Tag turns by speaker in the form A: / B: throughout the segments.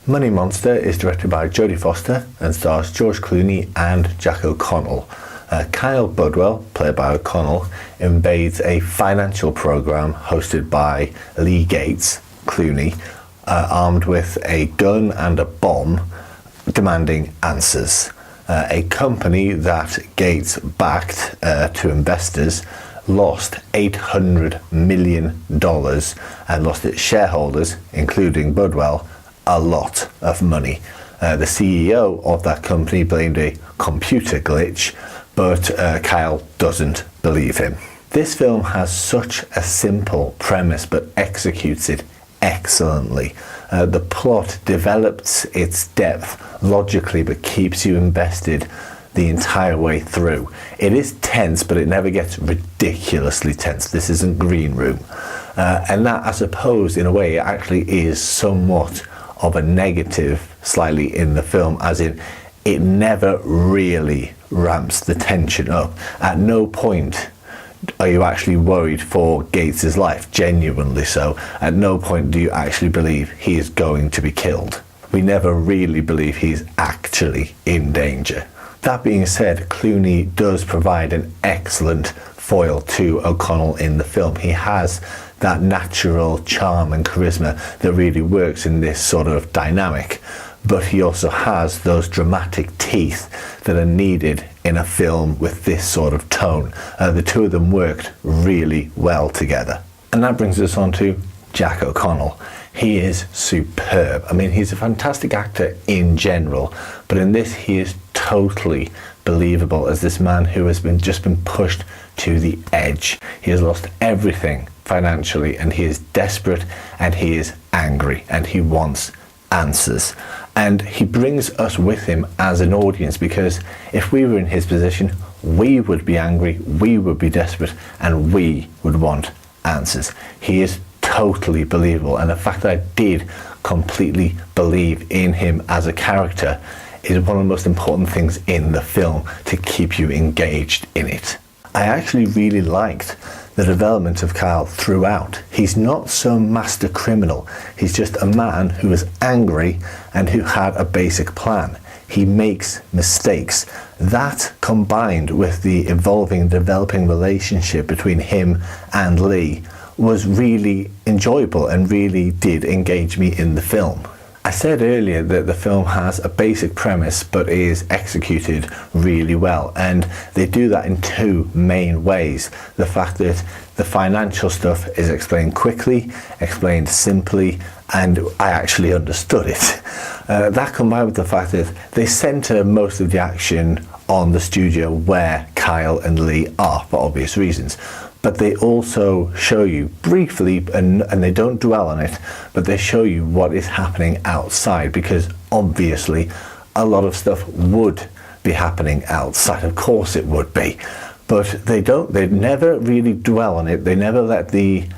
A: Money Monster is directed by Jodie Foster and stars George Clooney and Jack O'Connell. Kyle Budwell, played by O'Connell, invades a financial program hosted by Lee Gates, Clooney, armed with a gun and a bomb, demanding answers. A company that Gates backed to investors lost $800 million and lost its shareholders, including Budwell, a lot of money. The CEO of that company blamed a computer glitch, but Kyle doesn't believe him. This film has such a simple premise but executes it excellently. The plot develops its depth logically but keeps you invested the entire way through. It is tense, but it never gets ridiculously tense. This isn't Green Room. And that, I suppose, in a way, actually is somewhat of a negative slightly in the film, as in it never really ramps the tension up. At no point are you actually worried for Gates's life, genuinely so. At no point do you actually believe he is going to be killed. We never really believe he's actually in danger. That being said, Clooney does provide an excellent foil to O'Connell in the film. He has that natural charm and charisma that really works in this sort of dynamic, but he also has those dramatic teeth that are needed in a film with this sort of tone. The two of them worked really well together. And that brings us on to Jack O'Connell. He is superb. I mean, he's a fantastic actor in general, but in this he is totally believable as this man who has just been pushed to the edge. He has lost everything financially, and he is desperate, and he is angry, and he wants answers. And he brings us with him as an audience, because if we were in his position, we would be angry, we would be desperate, and we would want answers. He is totally believable, and the fact that I did completely believe in him as a character is one of the most important things in the film to keep you engaged in it. I actually really liked the development of Kyle throughout. He's not some master criminal. He's just a man who is angry and who had a basic plan. He makes mistakes. That, combined with the evolving, developing relationship between him and Lee, was really enjoyable and really did engage me in the film. I said earlier that the film has a basic premise but is executed really well, and they do that in two main ways. The fact that the financial stuff is explained quickly, explained simply, and I actually understood it. That combined with the fact that they center most of the action on the studio where Kyle and Lee are, for obvious reasons. But they also show you briefly, and they don't dwell on it, but they show you what is happening outside, because obviously a lot of stuff would be happening outside. Of course it would be. But they never really dwell on it. They never let that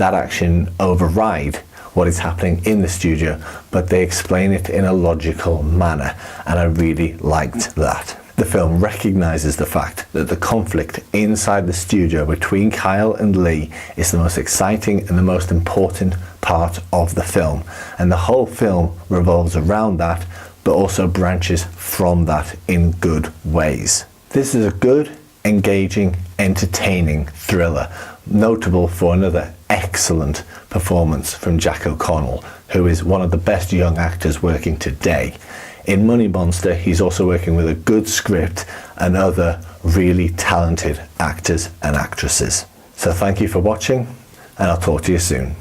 A: action override what is happening in the studio, but they explain it in a logical manner, and I really liked that. The film recognizes the fact that the conflict inside the studio between Kyle and Lee is the most exciting and the most important part of the film. And the whole film revolves around that, but also branches from that in good ways. This is a good, engaging, entertaining thriller, notable for another excellent performance from Jack O'Connell, who is one of the best young actors working today. In Money Monster, he's also working with a good script and other really talented actors and actresses. So thank you for watching, and I'll talk to you soon.